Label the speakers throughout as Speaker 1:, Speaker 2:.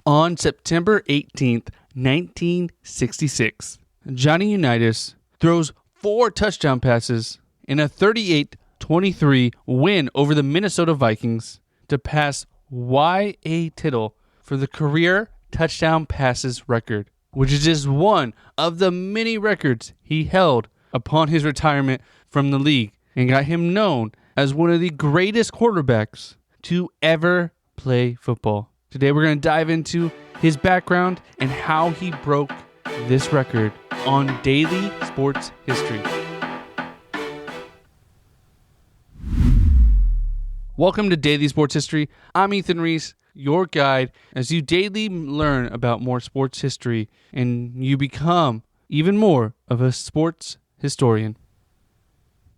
Speaker 1: On September 18th, 1966, Johnny Unitas throws 4 touchdown passes in a 38-23 win over the Minnesota Vikings to pass Y.A. Tittle for the career touchdown passes record, which is just one of the many records he held upon his retirement from the league and got him known as one of the greatest quarterbacks to ever play football. Today we're going to dive into his background and how he broke this record on Daily Sports History. Welcome to Daily Sports History. I'm Ethan Reese, your guide, as you daily learn about more sports history and you become even more of a sports historian.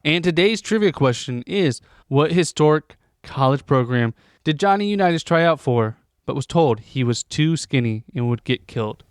Speaker 1: And today's trivia question is, what historic college program did Johnny Unitas try out for, but was told he was too skinny and would get killed?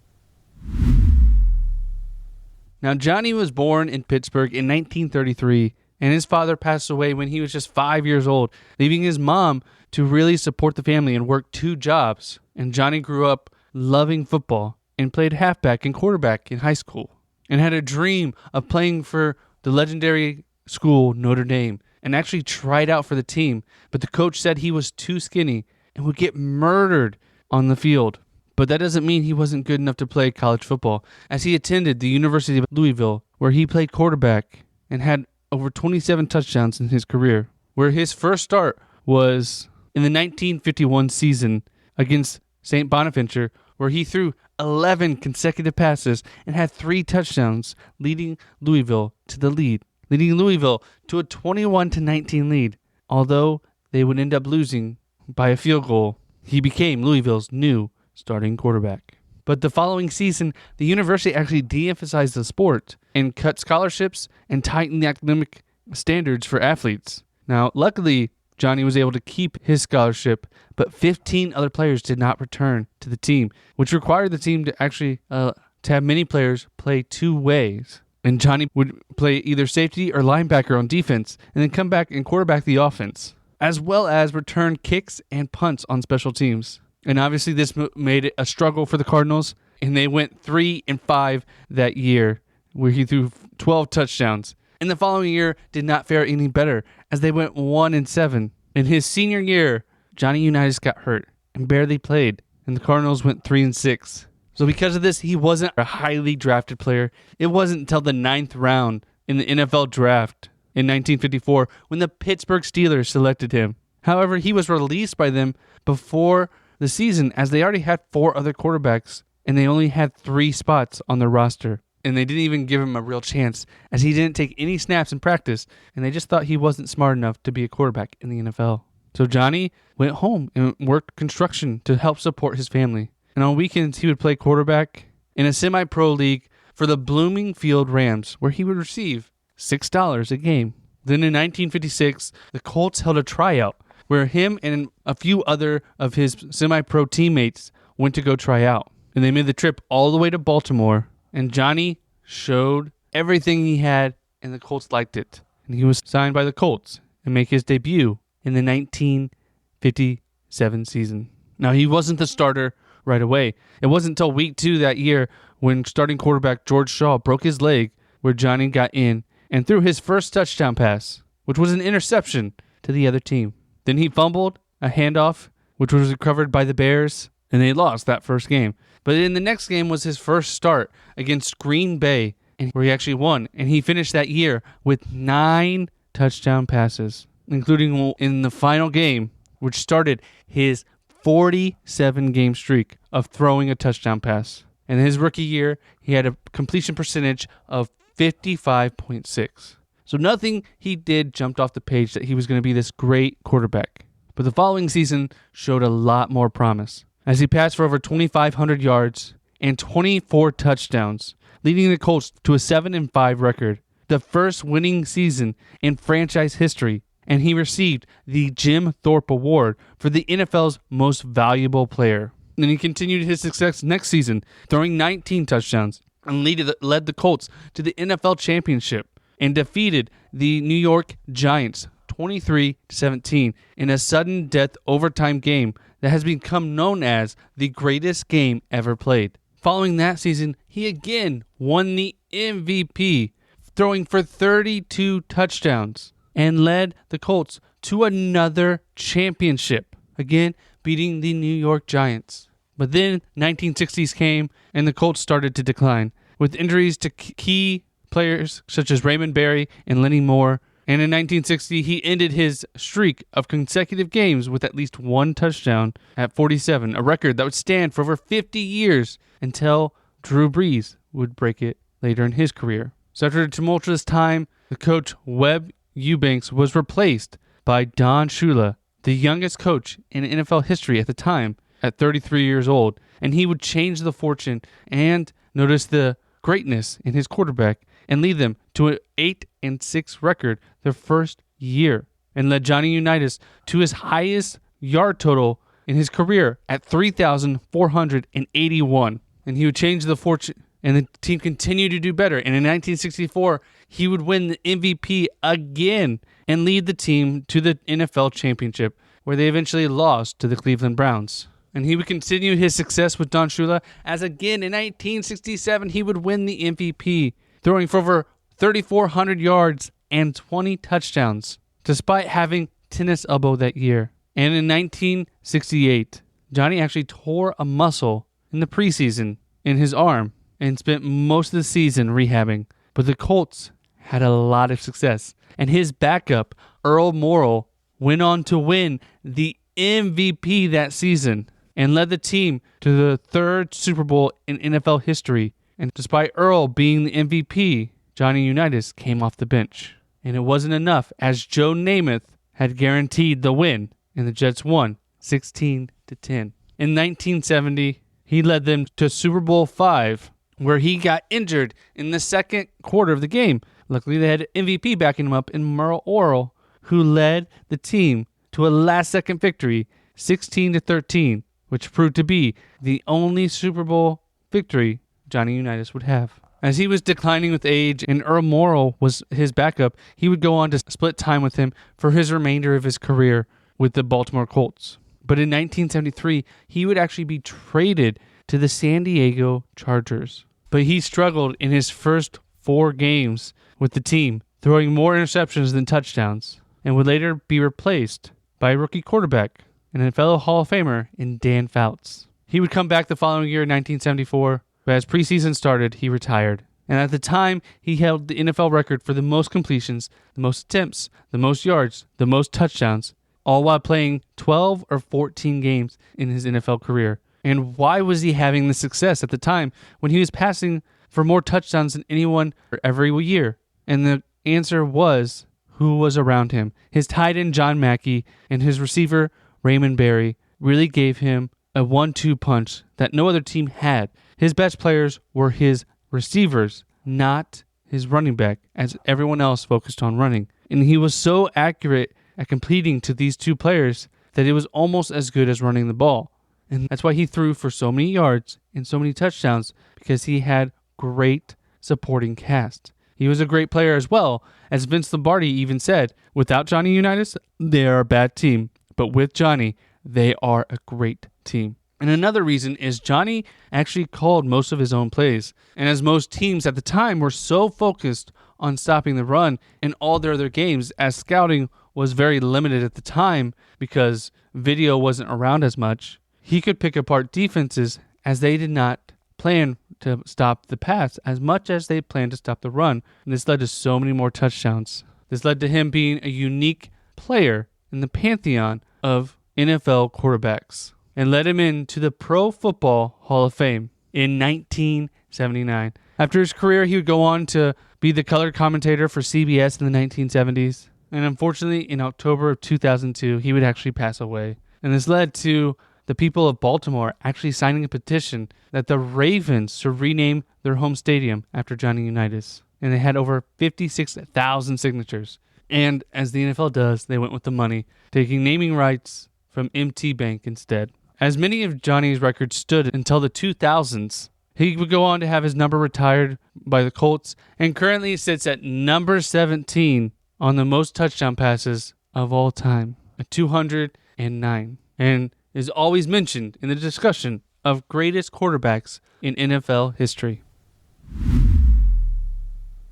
Speaker 1: Now, Johnny was born in Pittsburgh in 1933, and his father passed away when he was just 5 years old, leaving his mom to really support the family and work 2 jobs. And Johnny grew up loving football and played halfback and quarterback in high school and had a dream of playing for the legendary school Notre Dame and actually tried out for the team, but the coach said he was too skinny and would get murdered on the field. But that doesn't mean he wasn't good enough to play college football, as he attended the University of Louisville, where he played quarterback and had over 27 touchdowns in his career, where his first start was in the 1951 season against St. Bonaventure, where he threw 11 consecutive passes and had 3 touchdowns, leading Louisville to the lead. Leading Louisville to a 21-19 lead. Although they would end up losing by a field goal, he became Louisville's new starting quarterback. But the following season, the university actually de-emphasized the sport and cut scholarships and tightened the academic standards for athletes. Now, luckily, Johnny was able to keep his scholarship, but 15 other players did not return to the team, which required the team to actually to have many players play 2 ways. And Johnny would play either safety or linebacker on defense and then come back and quarterback the offense, as well as return kicks and punts on special teams. And obviously this made it a struggle for the Cardinals, and they went 3-5 that year, where he threw 12 touchdowns. And the following year did not fare any better, as they went 1-7. In his senior year, Johnny Unitas got hurt and barely played, and the Cardinals went 3-6. So because of this, he wasn't a highly drafted player. It wasn't until the 9th round in the NFL draft in 1954 when the Pittsburgh Steelers selected him. However, he was released by them before the season, as they already had 4 other quarterbacks and they only had 3 spots on their roster. And they didn't even give him a real chance, as he didn't take any snaps in practice, and they just thought he wasn't smart enough to be a quarterback in the NFL. So Johnny went home and worked construction to help support his family. And on weekends, he would play quarterback in a semi-pro league for the Bloomingfield Rams, where he would receive $6 a game. Then in 1956, the Colts held a tryout where him and a few other of his semi-pro teammates went to go try out. And they made the trip all the way to Baltimore, and Johnny showed everything he had, and the Colts liked it. And he was signed by the Colts and make his debut in the 1957 season. Now, he wasn't the starter right away. It wasn't until week 2 that year when starting quarterback George Shaw broke his leg, where Johnny got in and threw his first touchdown pass, which was an interception to the other team. Then he fumbled a handoff, which was recovered by the Bears, and they lost that first game. But in the next game was his first start against Green Bay, and where he actually won. And he finished that year with 9 touchdown passes, including in the final game, which started his 47-game streak of throwing a touchdown pass. In his rookie year, he had a completion percentage of 55.6. So nothing he did jumped off the page that he was going to be this great quarterback. But the following season showed a lot more promise, as he passed for over 2,500 yards and 24 touchdowns, leading the Colts to a 7-5 record, the first winning season in franchise history. And he received the Jim Thorpe Award for the NFL's most valuable player. And he continued his success next season, throwing 19 touchdowns and led the Colts to the NFL championship and defeated the New York Giants 23-17 in a sudden death overtime game that has become known as the greatest game ever played. Following that season, he again won the MVP, throwing for 32 touchdowns and led the Colts to another championship, again beating the New York Giants. But then 1960s came and the Colts started to decline, with injuries to key players such as Raymond Berry and Lenny Moore. And in 1960, he ended his streak of consecutive games with at least one touchdown at 47, a record that would stand for over 50 years until Drew Brees would break it later in his career. So after a tumultuous time, the coach Webb Eubanks was replaced by Don Shula, the youngest coach in NFL history at the time, at 33 years old. And he would change the fortune and notice the greatness in his quarterback and lead them to an 8-6 record their first year, and led Johnny Unitas to his highest yard total in his career at 3,481. And he would change the fortune, and the team continued to do better. And in 1964, he would win the MVP again and lead the team to the NFL championship, where they eventually lost to the Cleveland Browns. And he would continue his success with Don Shula, as again in 1967 he would win the MVP, throwing for over 3,400 yards and 20 touchdowns, despite having tennis elbow that year. And in 1968, Johnny actually tore a muscle in the preseason in his arm and spent most of the season rehabbing. But the Colts had a lot of success, and his backup, Earl Morrall, went on to win the MVP that season and led the team to the third Super Bowl in NFL history. And despite Earl being the MVP, Johnny Unitas came off the bench. And it wasn't enough, as Joe Namath had guaranteed the win, and the Jets won 16-10. In 1970, he led them to Super Bowl V, where he got injured in the second quarter of the game. Luckily, they had MVP backing him up in Merle Orrell, who led the team to a last-second victory, 16-13, which proved to be the only Super Bowl victory Johnny Unitas would have. As he was declining with age and Earl Morrall was his backup, he would go on to split time with him for his remainder of his career with the Baltimore Colts. But in 1973, he would actually be traded to the San Diego Chargers. But he struggled in his first 4 games with the team, throwing more interceptions than touchdowns, and would later be replaced by a rookie quarterback and a fellow Hall of Famer in Dan Fouts. He would come back the following year in 1974, but as preseason started, he retired. And at the time, he held the NFL record for the most completions, the most attempts, the most yards, the most touchdowns, all while playing 12 or 14 games in his NFL career. And why was he having the success at the time when he was passing for more touchdowns than anyone every year? And the answer was who was around him. His tight end, John Mackey, and his receiver, Raymond Berry, really gave him a 1-2 punch that no other team had. His best players were his receivers, not his running back, as everyone else focused on running. And he was so accurate at completing to these 2 players that it was almost as good as running the ball. And that's why he threw for so many yards and so many touchdowns, because he had great supporting cast. He was a great player as well, as Vince Lombardi even said, without Johnny Unitas, they are a bad team. But with Johnny, they are a great team. And another reason is Johnny actually called most of his own plays. And as most teams at the time were so focused on stopping the run in all their other games, as scouting was very limited at the time because video wasn't around as much, he could pick apart defenses as they did not plan to stop the pass as much as they planned to stop the run. And this led to so many more touchdowns. This led to him being a unique player in the pantheon of NFL quarterbacks, and led him into the Pro Football Hall of Fame in 1979. After his career, he would go on to be the color commentator for CBS in the 1970s. And unfortunately, in October of 2002, he would actually pass away. And this led to the people of Baltimore actually signing a petition that the Ravens should rename their home stadium after Johnny Unitas. And they had over 56,000 signatures. And as the NFL does, they went with the money, taking naming rights from MT Bank instead. As many of Johnny's records stood until the 2000s, he would go on to have his number retired by the Colts, and currently sits at number 17 on the most touchdown passes of all time, at 209. And is always mentioned in the discussion of greatest quarterbacks in NFL history.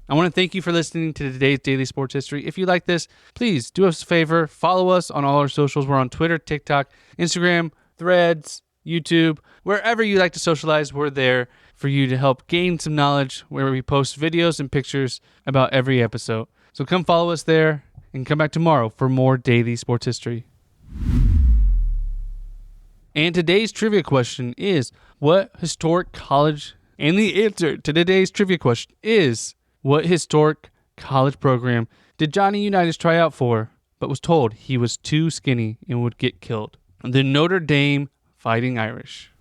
Speaker 1: I want to thank you for listening to today's Daily Sports History. If you like this, please do us a favor. Follow us on all our socials. We're on Twitter, TikTok, Instagram, Threads, YouTube. Wherever you like to socialize, we're there for you to help gain some knowledge, where we post videos and pictures about every episode. So come follow us there and come back tomorrow for more Daily Sports History. And today's trivia question is, what historic college... And the answer to today's trivia question is, what historic college program did Johnny Unitas try out for, but was told he was too skinny and would get killed? The Notre Dame Fighting Irish.